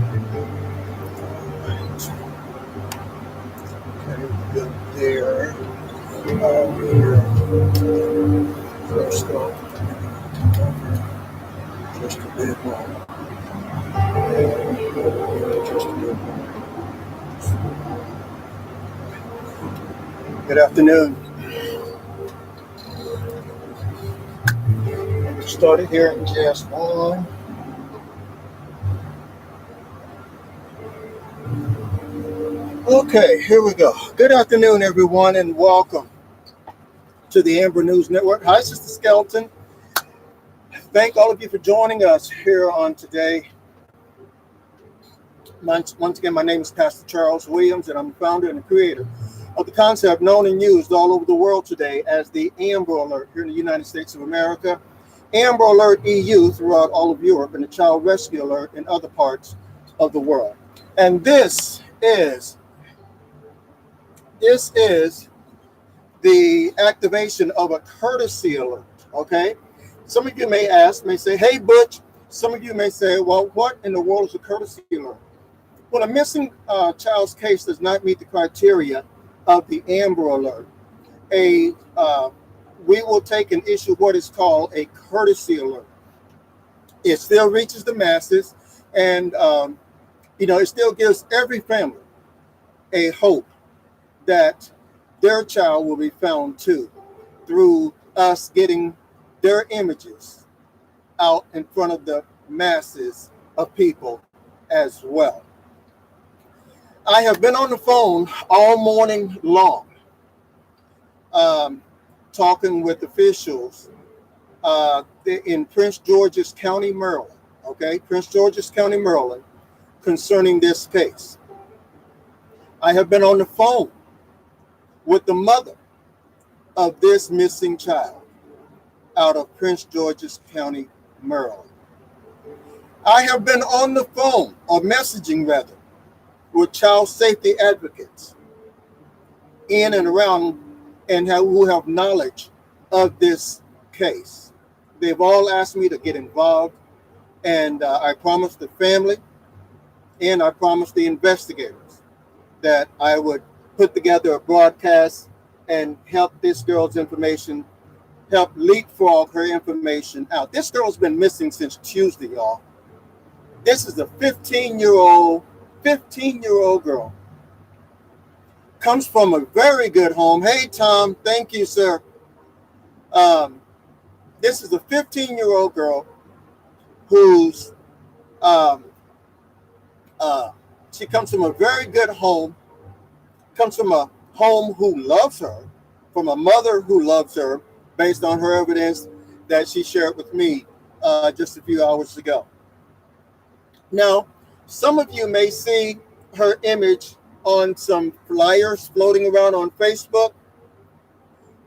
Okay, good there. Here, first off, just a bit more. Just a bit more. Good afternoon. Started here in just one. Okay, here we go. Good afternoon, everyone, and welcome to the Amber News Network. Hi, Sister Skeleton. Thank all of you for joining us here on today. Once again, my name is Pastor Charles Williams, and I'm the founder and the creator of the concept known and used all over the world today as the Amber Alert here in the United States of America, Amber Alert EU throughout all of Europe, and the Child Rescue Alert in other parts of the world. And this is the activation of a courtesy alert, okay? Some of you may ask, may say, hey, Butch. Some of you may say, well, what in the world is a courtesy alert? Well, a missing child's case does not meet the criteria of the Amber Alert. We will take and issue what is called a courtesy alert. It still reaches the masses, and it still gives every family a hope that their child will be found too, through us getting their images out in front of the masses of people as well. I have been on the phone all morning long, talking with officials in Prince George's County, Maryland, okay? Prince George's County, Maryland, concerning this case. I have been on the phone with the mother of this missing child out of Prince George's County, Maryland. I have been on the phone, or messaging rather, with child safety advocates in and around and who have knowledge of this case. They've all asked me to get involved, and I promised the family and I promised the investigators that I would put together a broadcast and help this girl's information, help leapfrog her information out. This girl's been missing since Tuesday, y'all. This is a 15-year-old girl. Comes from a very good home. Hey, Tom, thank you, sir. This is a 15-year-old girl who's, she comes from a very good home, comes from a home who loves her, from a mother who loves her, based on her evidence that she shared with me just a few hours ago. Now, some of you may see her image on some flyers floating around on Facebook,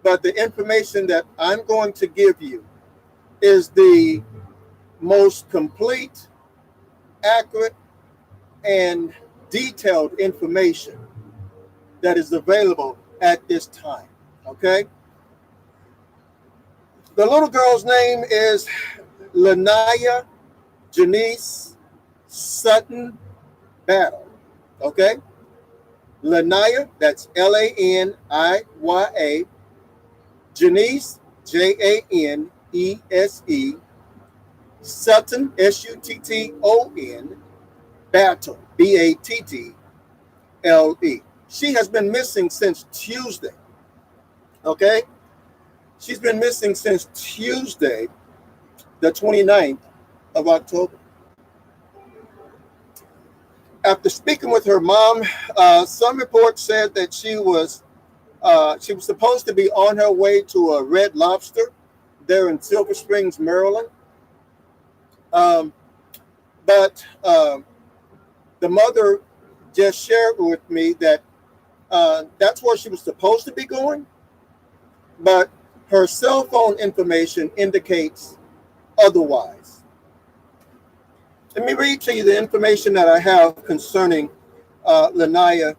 but the information that I'm going to give you is the most complete, accurate, and detailed information that is available at this time, okay? The little girl's name is Laniya Janice Sutton Battle, okay? Laniya, that's Laniya, Janice, Janese, Sutton, Sutton, Battle, Battle. She has been missing since Tuesday, okay? She's been missing since Tuesday, the 29th of October. After speaking with her mom, some reports said that she was supposed to be on her way to a Red Lobster there in Silver Springs, Maryland. But the mother just shared with me that that's where she was supposed to be going, but her cell phone information indicates otherwise. Let me read to you the information that I have concerning Laniya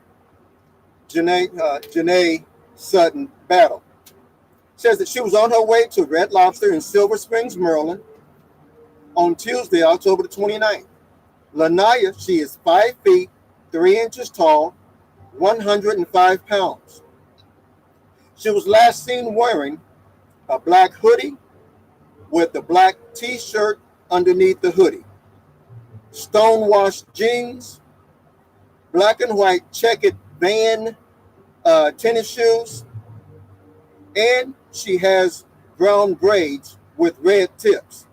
Janae Sutton Battle. It says that she was on her way to Red Lobster in Silver Springs, Maryland on Tuesday, October the 29th. Lanaya, she is 5 feet, 3 inches tall, 105 pounds. She was last seen wearing a black hoodie with a black t-shirt underneath the hoodie, stonewashed jeans, black and white checkered Van tennis shoes, and she has brown braids with red tips.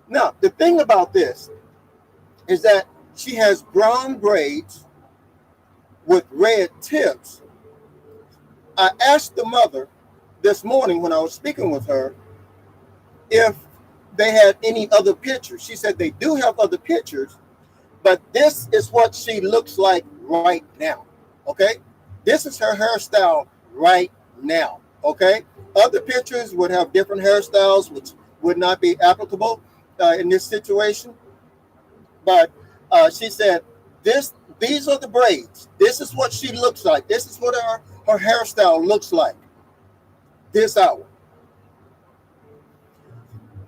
Now, the thing about this is that she has brown braids with red tips. I asked the mother this morning when I was speaking with her if they had any other pictures. She said they do have other pictures, but this is what she looks like right now. Okay? This is her hairstyle right now. Okay? Other pictures would have different hairstyles, which would not be applicable in this situation. But she said, these are the braids. This is what she looks like. This is what her hairstyle looks like this hour.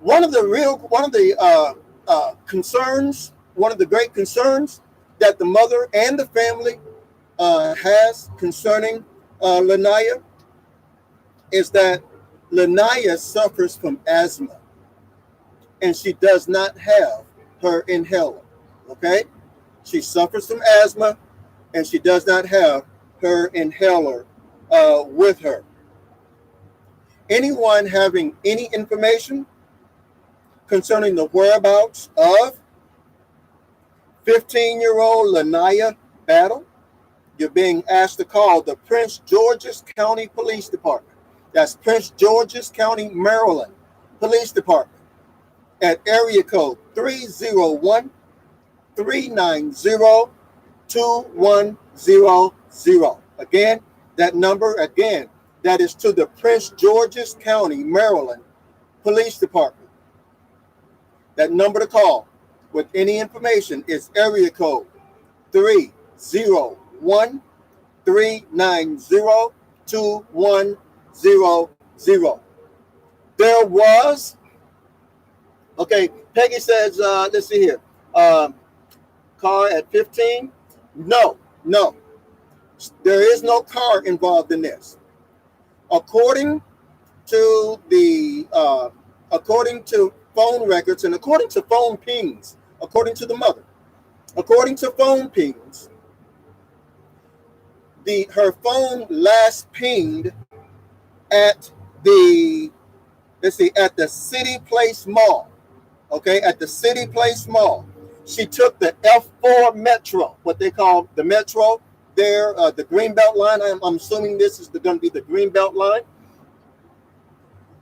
One of the concerns, one of the great concerns that the mother and the family has concerning Lanaya is that Lanaya suffers from asthma, and she does not have her inhaler. Okay, she suffers from asthma, and she does not have her inhaler with her. Anyone having any information concerning the whereabouts of 15-year-old Lanaya Battle, you're being asked to call the Prince George's County Police Department. That's Prince George's County, Maryland Police Department at area code 301-390-2100. Again, that number, that is to the Prince George's County, Maryland Police Department. That number to call with any information is area code 301-390-2100. There was, okay, Peggy says, let's see here, car at 15. No, there is no car involved in this. According to phone records and according to phone pings, according to the mother, according to phone pings, her phone last pinged at the City Place Mall. Okay, at the City Place Mall. She took the F4 Metro, what they call the Metro there, the Greenbelt line. I'm assuming this is going to be the Greenbelt line.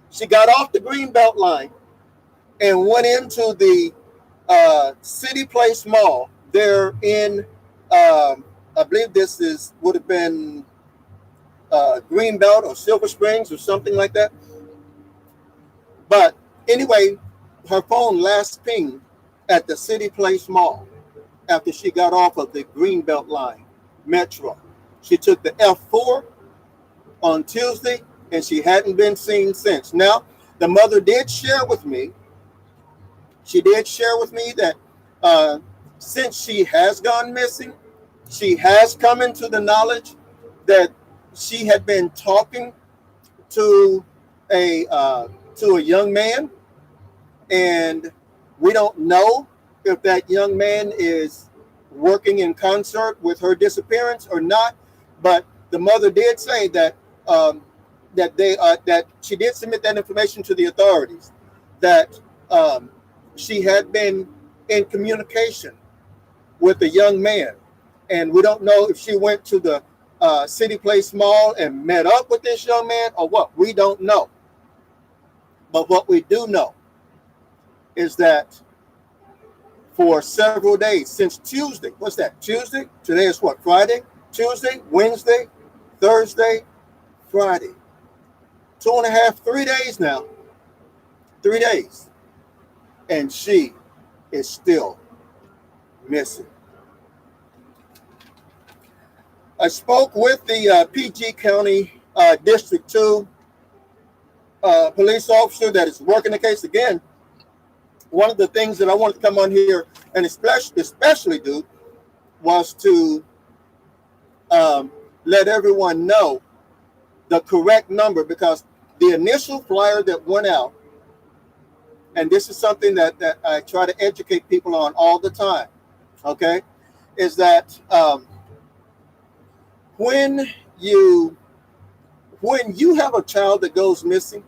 She got off the Greenbelt line and went into the City Place Mall there in, I believe this would have been Greenbelt or Silver Springs or something like that. But anyway, her phone last pinged at the City Place Mall after she got off of the Greenbelt line Metro. She took the F4 on Tuesday, and she hadn't been seen since. Now, the mother did share with me, that since she has gone missing, she has come into the knowledge that she had been talking to a young man, and we don't know if that young man is working in concert with her disappearance or not. But the mother did say that that she did submit that information to the authorities, that she had been in communication with a young man, and we don't know if she went to the City Place Mall and met up with this young man or what. We don't know. But what we do know is that for several days, since Tuesday, what's that, Tuesday? Today is what, Friday? Tuesday, Wednesday, Thursday, Friday. 3 days now. 3 days. And she is still missing. I spoke with the PG County District 2 police officer that is working the case again. one of the things that I wanted to come on here and especially do was to let everyone know the correct number, because the initial flyer that went out, and this is something that I try to educate people on all the time, okay, is that when you have a child that goes missing,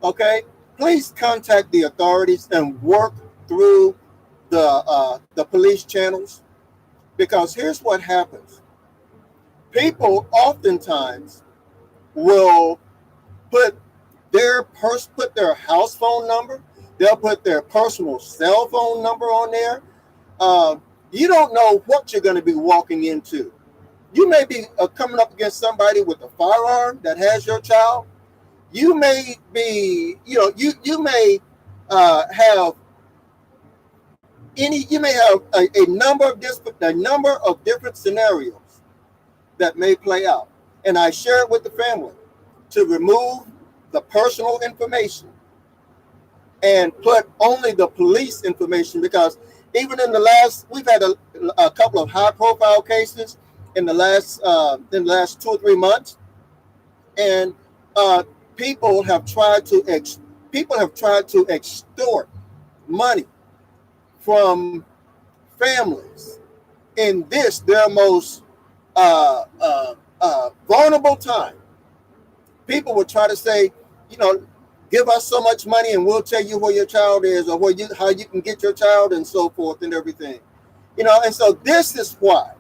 okay, please contact the authorities and work through the police channels, because here's what happens. People oftentimes will put their house phone number, they'll put their personal cell phone number on there. You don't know what you're going to be walking into. You may be coming up against somebody with a firearm that has your child. You may be, you may have a number of different scenarios that may play out. And I share it with the family to remove the personal information and put only the police information, because even in the last, we've had a couple of high profile cases in the last 2 or 3 months, and people have tried to extort money from families in their most vulnerable time. People will try to say, give us so much money and we'll tell you where your child is, or how you can get your child, and so forth and everything. And so this is why.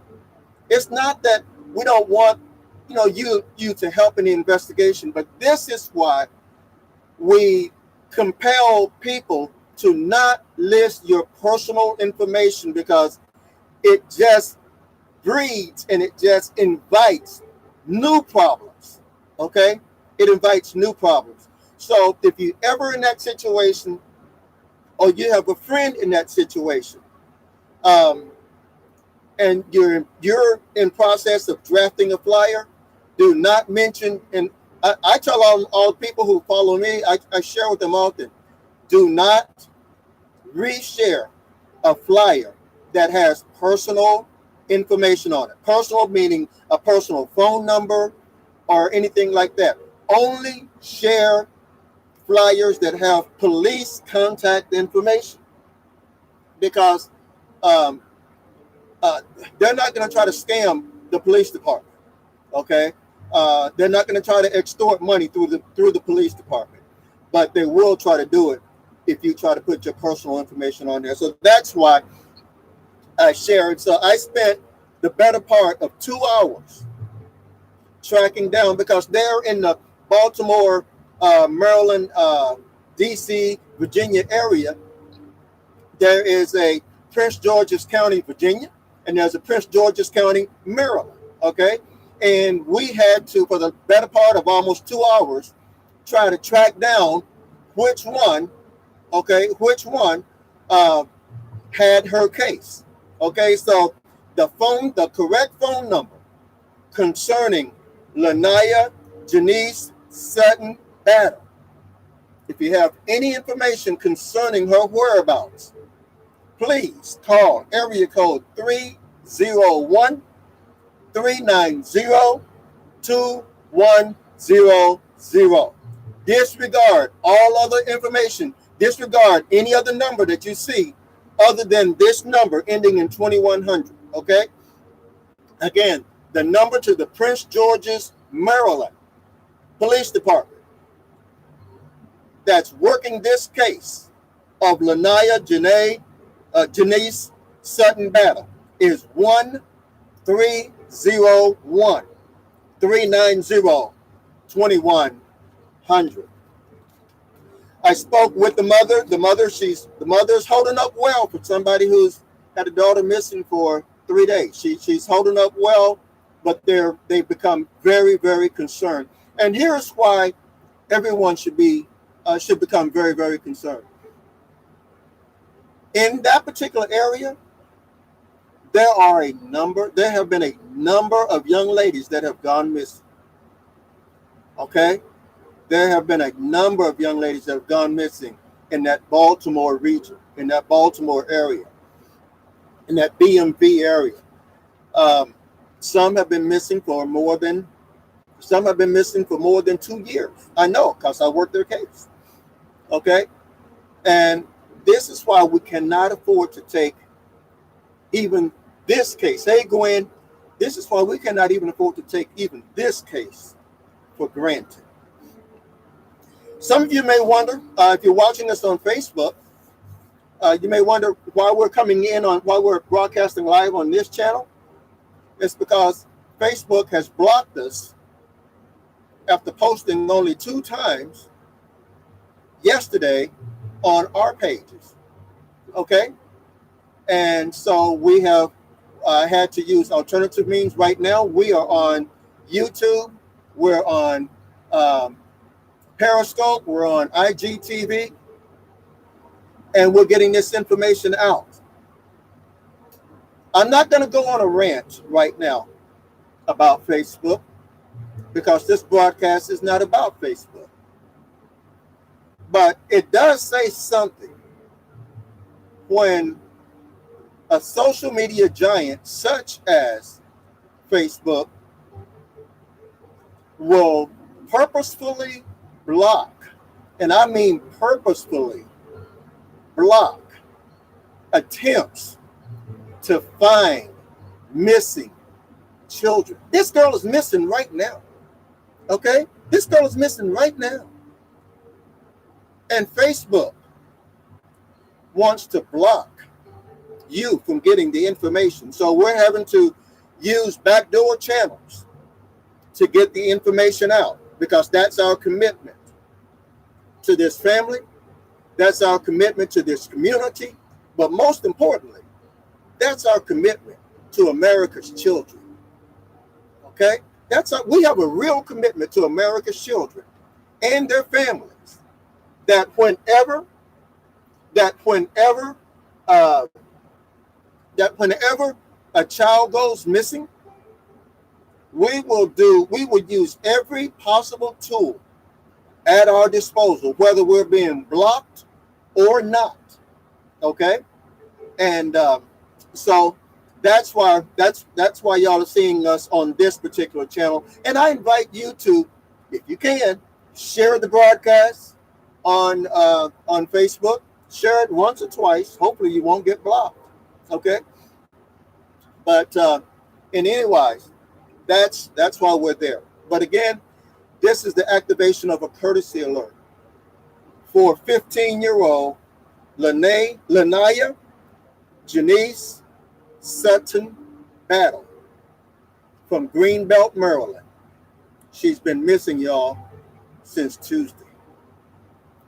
It's not that we don't want, you to help in the investigation, but this is why we compel people to not list your personal information, because it just breeds and it just invites new problems. Okay? It invites new problems. So if you ever in that situation, or you have a friend in that situation, and you're in process of drafting a flyer, do not mention, and I tell all people who follow me, I share with them often, do not reshare a flyer that has personal information on it. Personal meaning a personal phone number or anything like that. Only share flyers that have police contact information, because they're not going to try to scam the police department. Okay, they're not going to try to extort money through the police department, but they will try to do it if you try to put your personal information on there. So that's why I shared. So I spent the better part of 2 hours tracking down, because they're in the Baltimore, Maryland, DC, Virginia area. There is a Prince George's County, Virginia, and there's a Prince George's County, Maryland. Okay, and we had to, for the better part of almost 2 hours, try to track down which one had her case. Okay, so the correct phone number concerning Lanaya Janice Sutton Battle. If you have any information concerning her whereabouts, please call area code 301-390-2100. Disregard all other information. Disregard any other number that you see other than this number ending in 2100. Okay? Again, the number to the Prince George's, Maryland Police Department that's working this case of Lanaya Janice Sutton Battle is 1-301-390-2100. I spoke with the mother. The mother's holding up well for somebody who's had a daughter missing for 3 days. She's holding up well, but they've become very, very concerned. And here's why everyone should become very, very concerned. In that particular area, there have been a number of young ladies that have gone missing. Okay? There have been a number of young ladies that have gone missing. in that Baltimore region, in that Baltimore area, in that BMV area. Um, some have been missing for more than 2 years. I know because I worked their case. Okay, and this is why we cannot afford to take even this case. Hey, Gwen, this is why we cannot even afford to take even this case for granted. Some of you may wonder, if you're watching us on Facebook, you may wonder why we're broadcasting live on this channel. It's because Facebook has blocked us after posting only 2 times yesterday on our pages. Okay, and so we have had to use alternative means. Right now, we are on YouTube, we're on Periscope, we're on IGTV, and we're getting this information out. I'm not going to go on a rant right now about Facebook because this broadcast is not about Facebook. But it does say something when a social media giant such as Facebook will purposefully block, and I mean purposefully block, attempts to find missing children. This girl is missing right now. Okay? This girl is missing right now. And Facebook wants to block you from getting the information. So we're having to use backdoor channels to get the information out because that's our commitment to this family. That's our commitment to this community. But most importantly, that's our commitment to America's children. Okay? We have a real commitment to America's children and their families. That whenever a child goes missing, we will use every possible tool at our disposal, whether we're being blocked or not. Okay, and so that's why y'all are seeing us on this particular channel. And I invite you to, if you can, share the broadcast on Facebook. Share it once or twice. Hopefully you won't get blocked. Okay. But in any wise, that's why we're there. But again, this is the activation of a courtesy alert for 15-year-old Lanaya Janice Sutton Battle from Greenbelt, Maryland. She's been missing, y'all, since Tuesday.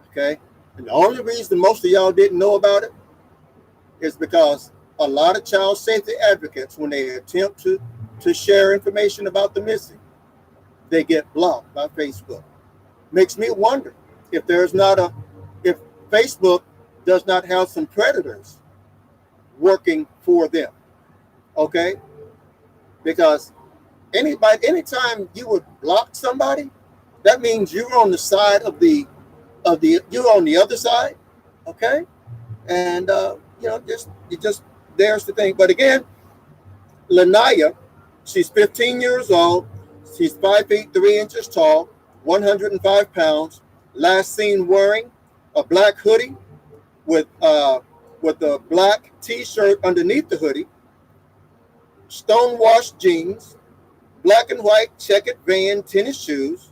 Okay? And the only reason most of y'all didn't know about it is because a lot of child safety advocates, when they attempt to share information about the missing, they get blocked by Facebook. Makes me wonder if if Facebook does not have some predators working for them. Okay? Because anytime you would block somebody, that means you're on the side you're on the other side. Okay? And there's the thing. But again, Lanaya, she's 15 years old. She's 5 feet 3 inches tall, 105 pounds. Last seen wearing a black hoodie with a black T-shirt underneath the hoodie, stonewashed jeans, black and white checkered Van tennis shoes,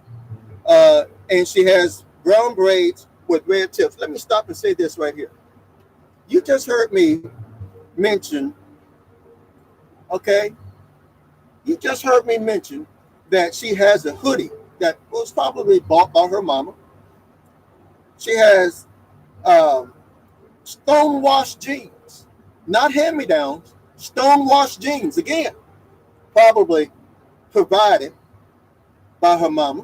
and she has brown braids with red tips. Let me stop and say this right here. You just heard me mention, okay? You just heard me mention that she has a hoodie that was probably bought by her mama. She has stonewashed jeans, not hand-me-downs, stonewashed jeans. Again, probably provided by her mama.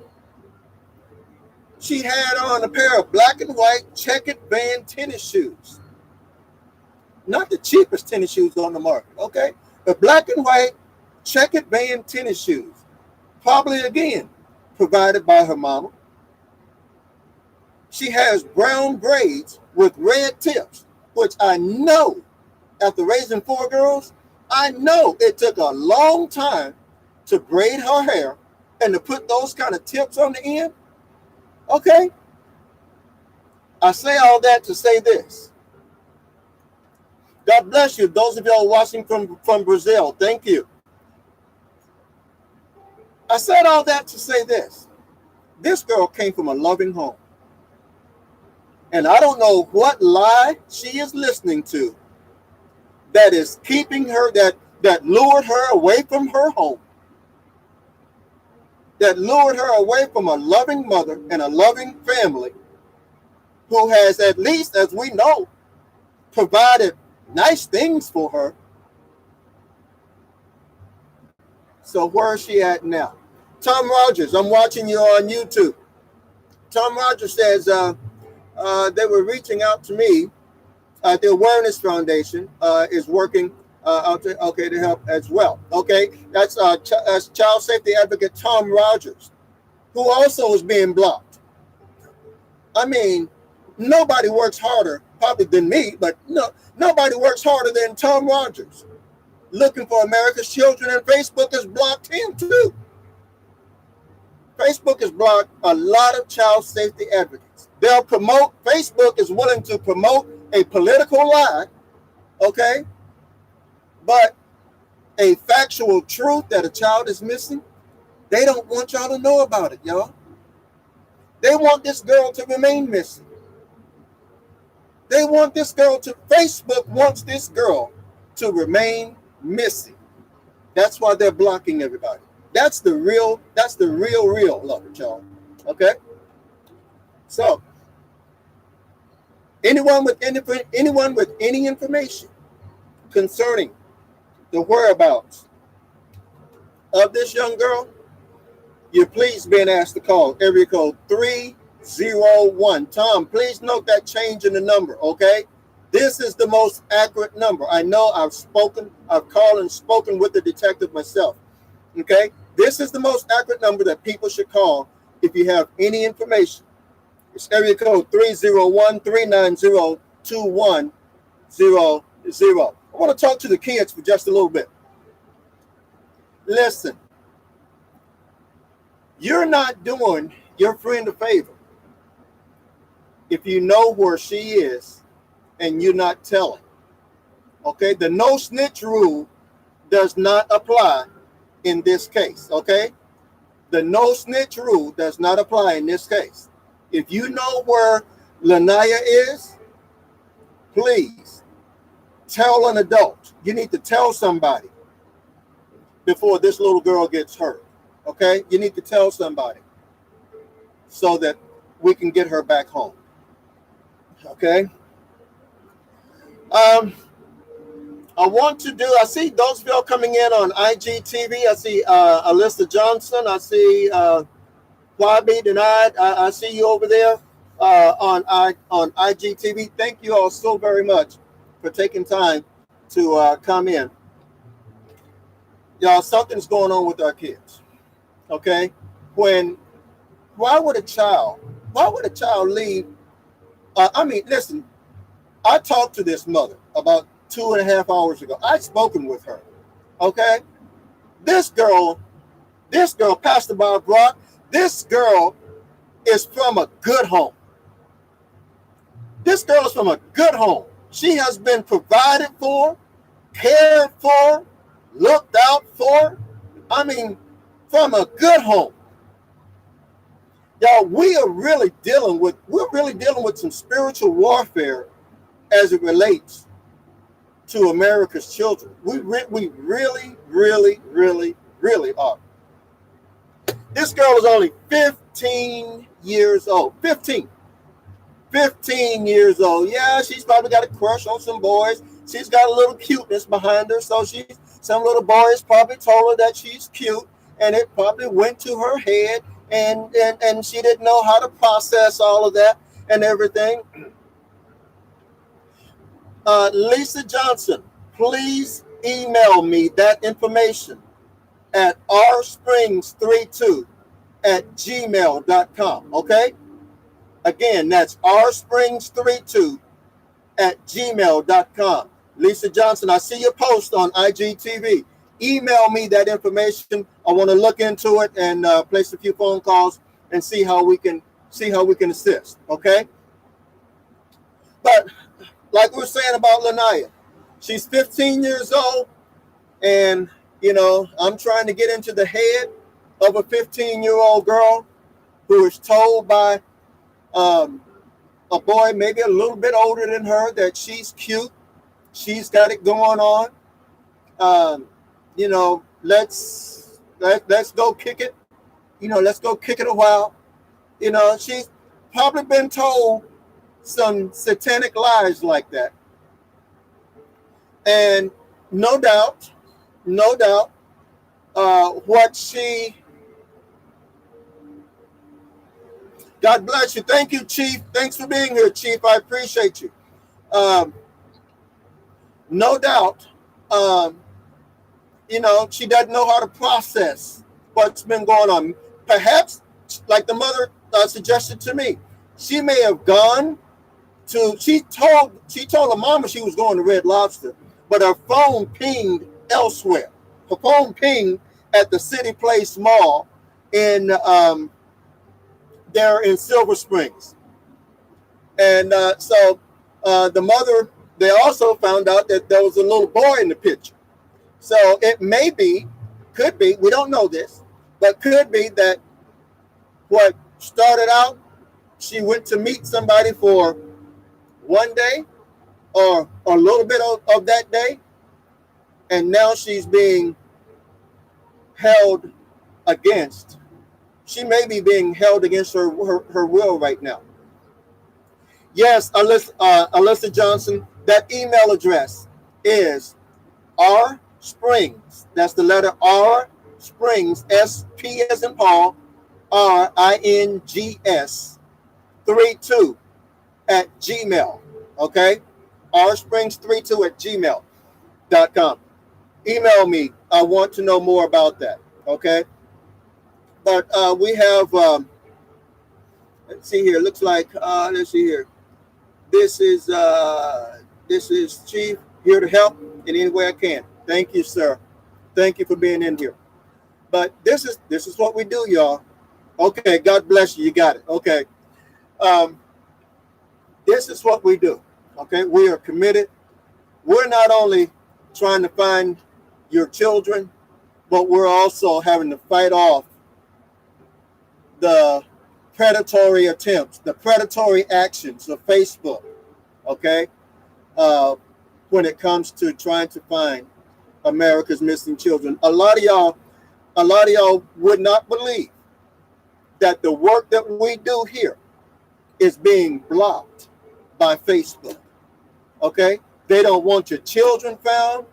She had on a pair of black and white checkered Van tennis shoes. Not the cheapest tennis shoes on the market, okay? But black and white checkered Van tennis shoes. Probably, again, provided by her mama. She has brown braids with red tips, which I know after raising 4 girls, I know it took a long time to braid her hair and to put those kind of tips on the end. Okay? I say all that to say this. God bless you. Those of y'all watching from Brazil, thank you. I said all that to say this. This girl came from a loving home. And I don't know what lie she is listening to that is keeping her, that lured her away from her home, that lured her away from a loving mother and a loving family who has, at least as we know, provided nice things for her. So where is she at now? Tom Rogers, I'm watching you on YouTube. Tom Rogers says they were reaching out to me. The Awareness Foundation is working to help as well. Okay, that's child safety advocate Tom Rogers, who also is being blocked. I mean, nobody works harder probably than me, but nobody works harder than Tom Rogers looking for America's children, and Facebook has blocked him too. Facebook has blocked a lot of child safety advocates. They'll promote, Facebook is willing to promote a political lie, okay? But a factual truth that a child is missing, they don't want y'all to know about it, y'all. They want this girl to remain missing. They want this girl to, Facebook wants this girl to remain missing. That's why they're blocking everybody. That's the real love it, y'all. Okay? So, anyone with any information concerning the whereabouts of this young girl, you're please being asked to call area code 301. Tom, please note that change in the number, okay? This is the most accurate number. I know I've called and spoken with the detective myself, okay? This is the most accurate number that people should call if you have any information. It's area code 301-390-2100. I want to talk to the kids for just a little bit. Listen, you're not doing your friend a favor if you know where she is and you're not telling. Okay, the no snitch rule does not apply in this case. Okay, the no snitch rule does not apply in this case. If you know where Lanaya is, please tell an adult. You need to tell somebody before this little girl gets hurt. Okay, you need to tell somebody so that we can get her back home. Okay. I see those of y'all coming in on IGTV. I see Alyssa Johnson. I see Wabi Denied. I see you over there on IGTV. Thank you all so very much for taking time to come in. Y'all, something's going on with our kids. Okay? Why would a child leave? Listen, I talked to this mother about 2.5 hours ago. I'd spoken with her. Okay? This girl, Pastor Bob Brock, this girl is from a good home. This girl is from a good home. She has been provided for, cared for, looked out for. From a good home. Y'all, we're really dealing with some spiritual warfare as it relates to America's children. We really, really, really, really are. This girl is only 15 years old. 15 years old. Yeah, she's probably got a crush on some boys. She's got a little cuteness behind her. So some little boys probably told her that she's cute, and it probably went to her head, and she didn't know how to process all of that and everything. Lisa Johnson, please email me that information at rsprings32@gmail.com, okay? Again, that's rsprings32 at gmail.com. Lisa Johnson, I see your post on IGTV. Email me that information. I want to look into it and place a few phone calls and see how we can assist. Okay. But like we were saying about Lanaya, she's 15 years old, and I'm trying to get into the head of a 15-year-old girl who is told by a boy maybe a little bit older than her that she's cute, she's got it going on. Let's go kick it. Let's go kick it a while. She's probably been told some satanic lies like that. And no doubt, God bless you. Thank you, Chief. Thanks for being here, Chief. I appreciate you. No doubt, she doesn't know how to process what's been going on. Perhaps, like the mother suggested to me, she may have gone to, she told her mama she was going to Red Lobster, but her phone pinged elsewhere. Her phone pinged at the City Place Mall in there in Silver Springs. And so the mother, they also found out that there was a little boy in the picture. So it may be, could be, we don't know this, but could be that what started out, she went to meet somebody for one day or a little bit of that day, and now she's being held against. She may be being held against her will right now. Yes, Alyssa Johnson, that email address is rsprings. That's the letter R, Springs, S-P as in Paul, R-I-N-G-S, 32 at Gmail. Okay? rsprings32 at gmail.com. Email me. I want to know more about that. Okay? But we have, let's see here. Looks like, let's see here. This is Chief, here to help in any way I can. Thank you, sir. Thank you for being in here. But this is what we do, y'all. Okay, God bless you. You got it. Okay. This is what we do. Okay, we are committed. We're not only trying to find your children, but we're also having to fight off the predatory attempts, the predatory actions of Facebook, okay, when it comes to trying to find America's missing children. A lot of y'all would not believe that the work that we do here is being blocked by Facebook, okay? They don't want your children found.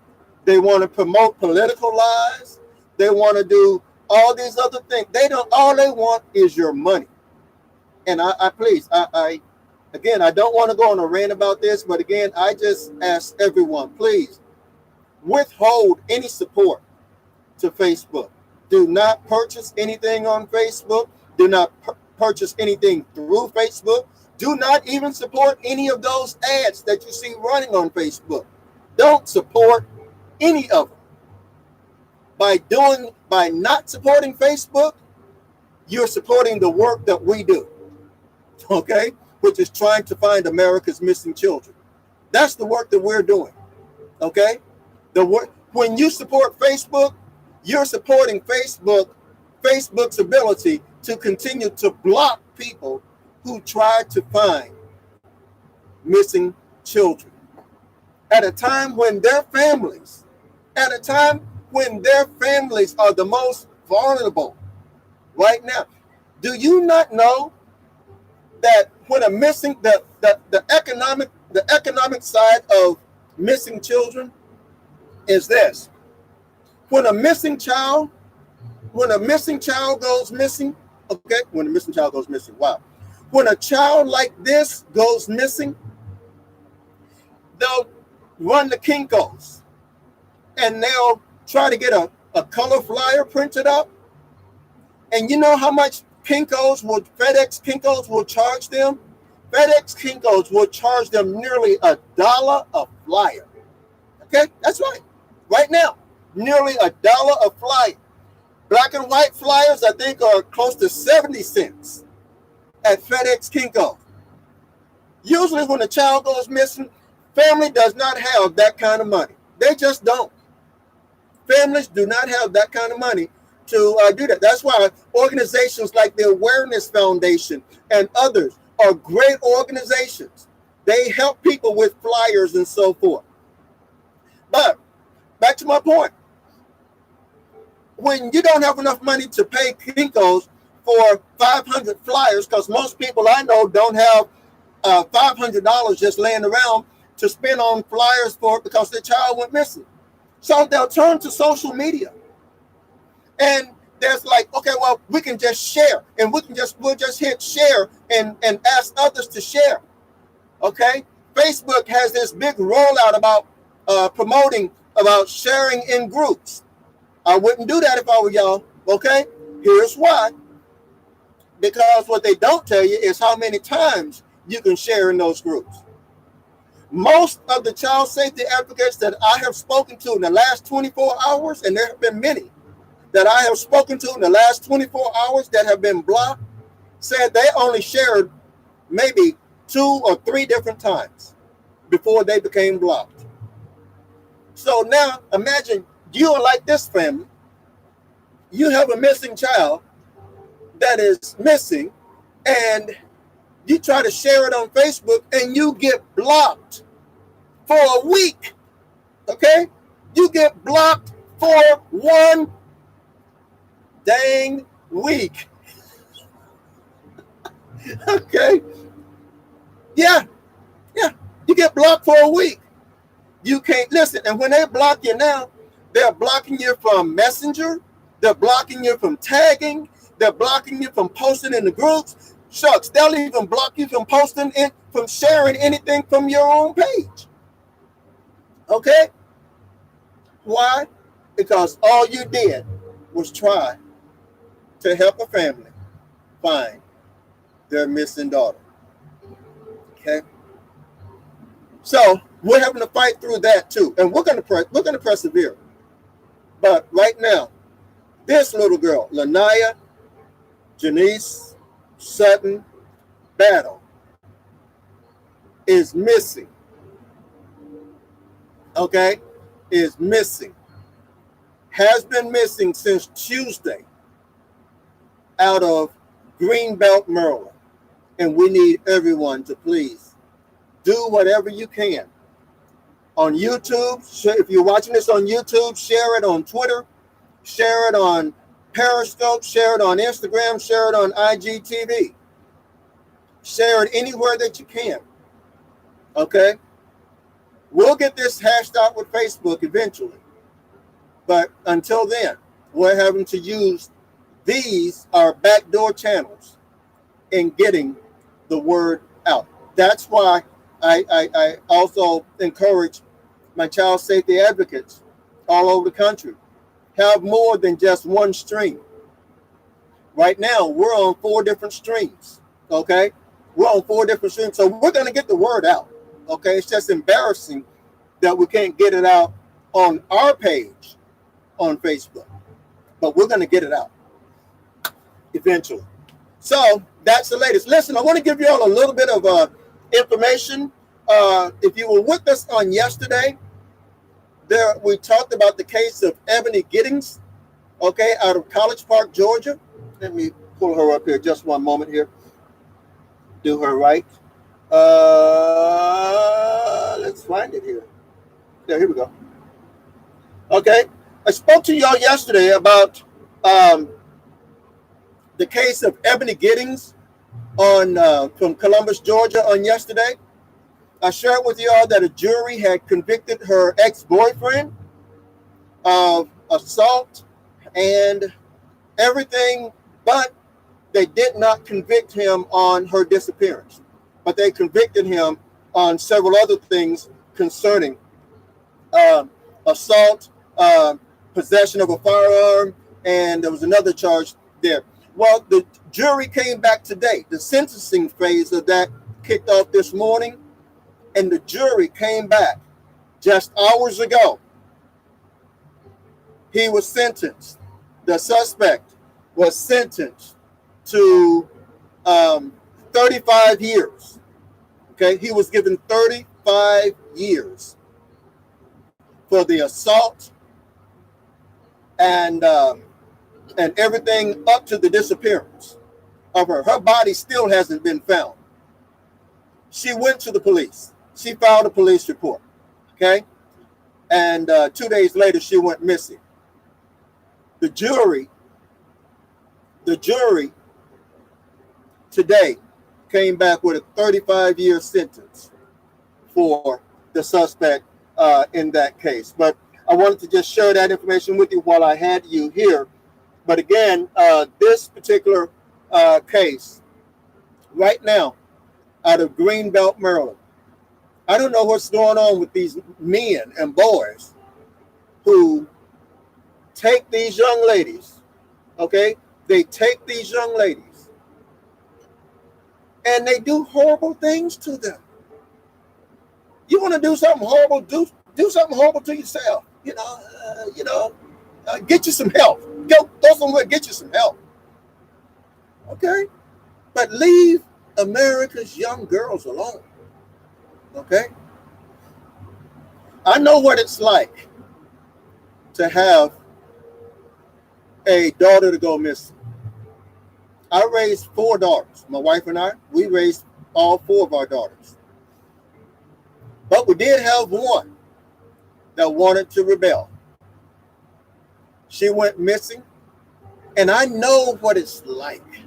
They want to promote political lies. They want to do all these other things. All they want is your money. And I please, again, I don't want to go on a rant about this, but again, I just ask everyone, please withhold any support to Facebook. Do not purchase anything on Facebook. Do not purchase anything through Facebook. Do not even support any of those ads that you see running on Facebook. Don't support any of them. By not supporting Facebook, you're supporting the work that we do, okay? Which is trying to find America's missing children. That's the work that we're doing, okay? When you support Facebook, you're supporting Facebook's ability to continue to block people who try to find missing children at a time when their families are the most vulnerable right now. Do you not know that when a missing the economic side of missing children is this? When a missing child goes missing, okay, when a missing child goes missing, wow. When a child like this goes missing, they'll run the Kinko's and they'll try to get a color flyer printed up. And you know how much FedEx Kinkos will charge them. FedEx Kinkos will charge them nearly $1 a flyer. Okay, that's right. Right now, nearly $1 a flyer. Black and white flyers, I think, are close to 70 cents at FedEx Kinko. Usually when a child goes missing, family does not have that kind of money. They just don't. Families do not have that kind of money to do that. That's why organizations like the Awareness Foundation and others are great organizations. They help people with flyers and so forth. But back to my point. When you don't have enough money to pay Kinkos for 500 flyers, because most people I know don't have $500 just laying around to spend on flyers for because their child went missing. So they'll turn to social media. And there's like, okay, well, we can just share, and we'll just hit share and ask others to share. Okay? Facebook has this big rollout about promoting about sharing in groups. I wouldn't do that if I were y'all, okay? Here's why. Because what they don't tell you is how many times you can share in those groups. Most of the child safety advocates that I have spoken to in the last 24 hours, and there have been many that I have spoken to in the last 24 hours that have been blocked, said they only shared maybe 2 or 3 different times before they became blocked. So now imagine you are like this family. You have a missing child that is missing, and you try to share it on Facebook, and you get blocked for a week. Okay? You get blocked for 1 dang week. Okay? Yeah. You get blocked for a week. You can't listen. And when they block you now, they're blocking you from Messenger. They're blocking you from tagging. They're blocking you from posting in the groups. Shucks, they'll even block you from posting from sharing anything from your own page. Okay? Why? Because all you did was try to help a family find their missing daughter. Okay? So we're having to fight through that too, and we're going to persevere. But right now, this little girl, Lanaya Janice Sutton Battle, is missing. Okay, is missing. Has been missing since Tuesday out of Greenbelt, Maryland, and we need everyone to please do whatever you can. On YouTube, if you're watching this on YouTube, share it on Twitter, share it on Periscope, share it on Instagram, share it on IGTV. Share it anywhere that you can. Okay? We'll get this hashed out with Facebook eventually. But until then, we're having to use these, our backdoor channels, in getting the word out. That's why I also encourage my child safety advocates all over the country have more than just one stream. Right now, we're on 4 different streams. Okay? We're on 4 different streams. So we're going to get the word out. Okay? It's just embarrassing that we can't get it out on our page on Facebook. But we're going to get it out eventually. So that's the latest. Listen, I want to give you all a little bit of information. If you were with us on yesterday, we talked about the case of Ebony Giddings, okay, out of College Park, Georgia. Let me pull her up here just one moment here. Do her right. Let's find it here. There, here we go. Okay, I spoke to y'all yesterday about the case of Ebony Giddings from Columbus, Georgia on yesterday. I shared with y'all that a jury had convicted her ex-boyfriend of assault and everything, but they did not convict him on her disappearance. But they convicted him on several other things concerning assault, possession of a firearm, and there was another charge there. Well, the jury came back today. The sentencing phase of that kicked off this morning, and the jury came back just hours ago. He was sentenced. The suspect was sentenced to 35 years. Okay, he was given 35 years for the assault and everything up to the disappearance of her. Her body still hasn't been found. She went to the police. She filed a police report. Okay, and 2 days later she went missing. The jury today came back with a 35-year sentence for the suspect in that case. But I wanted to just share that information with you while I had you here. But again, this particular case right now out of Greenbelt, Maryland, I don't know what's going on with these men and boys who take these young ladies, okay? They take these young ladies and they do horrible things to them. You want to do something horrible? Do something horrible to yourself. Get you some help. Go somewhere, get you some help. Okay? But leave America's young girls alone. Okay? I know what it's like to have a daughter to go missing. I raised 4 daughters. My wife and I, we raised all 4 of our daughters. But we did have one that wanted to rebel. She went missing. And I know what it's like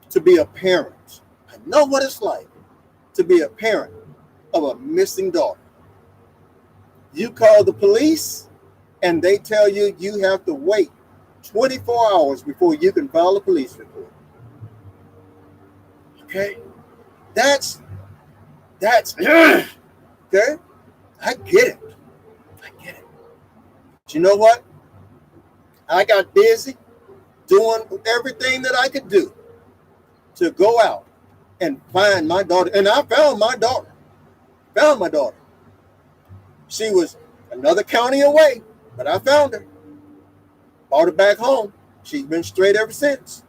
to be a parent. I know what it's like to be a parent of a missing daughter. You call the police and they tell you you have to wait 24 hours before you can file a police report. Okay? That's okay? I get it. But you know what? I got busy doing everything that I could do to go out and find my daughter. And I found my daughter. She was another county away, but I found her. Brought her back home. She's been straight ever since.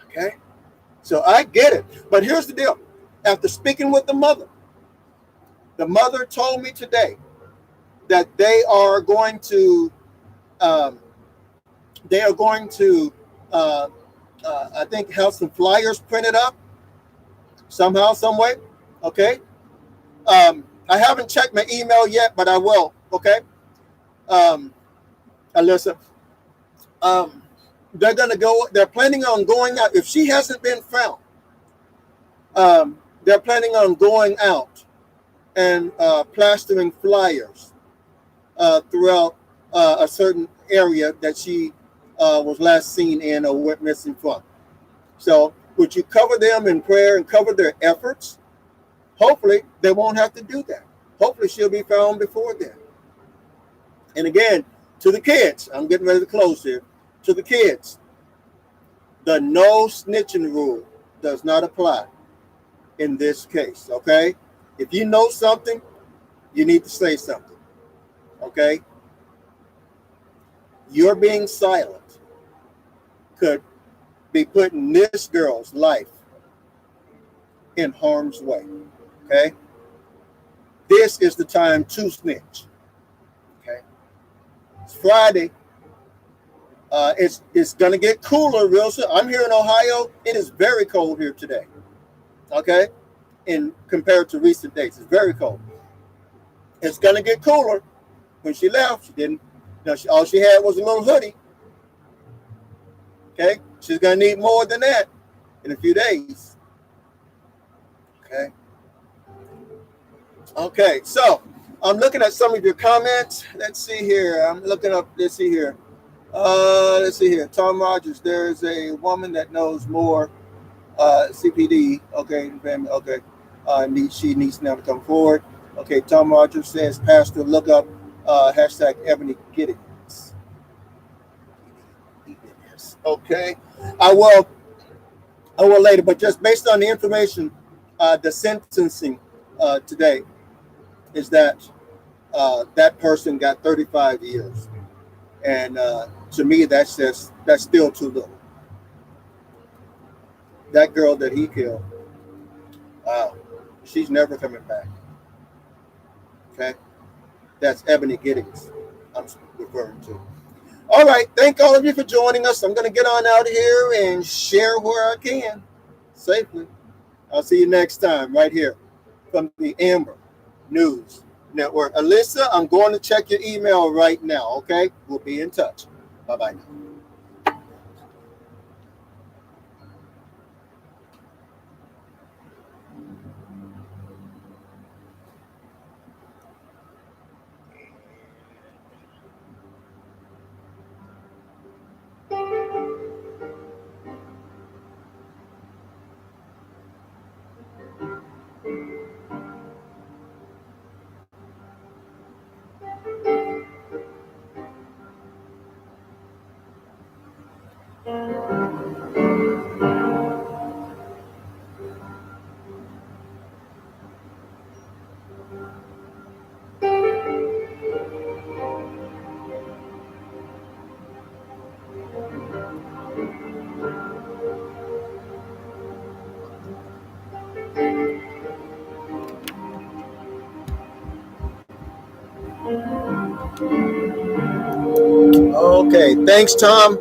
Okay? So I get it. But here's the deal. After speaking with the mother told me today that they are going to I think have some flyers printed up somehow, some way. Okay. I haven't checked my email yet, but I will. Okay. Alyssa, they're planning on going out. If she hasn't been found, they're planning on going out and plastering flyers throughout a certain area that she was last seen in or went missing from. So would you cover them in prayer and cover their efforts? Hopefully they won't have to do that. Hopefully she'll be found before then. And again, to the kids, I'm getting ready to close here. To the kids, the no snitching rule does not apply in this case, okay? If you know something, you need to say something, okay? Your being silent could be putting this girl's life in harm's way, okay? This is the time to snitch, okay? It's Friday. It's going to get cooler real soon. I'm here in Ohio. It is very cold here today, okay? Compared to recent days, it's very cold. It's going to get cooler. When she left, she didn't. All she had was a little hoodie. Okay, she's gonna need more than that in a few days. Okay, so I'm looking at some of your comments. Let's see here. Let's see here. Tom Rogers, there's a woman that knows more. CPD. Okay, okay. She needs now to come forward. Okay, Tom Rogers says, Pastor, look up hashtag Ebony Giddens. Okay. I will later, but just based on the information, the sentencing today is that that person got 35 years, and to me, that's still too little. That girl that he killed, wow, she's never coming back. Okay, that's Ebony Giddings I'm referring to. All right, thank all of you for joining us. I'm going to get on out here and share where I can safely. I'll see you next time right here from the Amber News Network. Alyssa, I'm going to check your email right now, okay? We'll be in touch. Bye-bye now. Okay, thanks, Tom.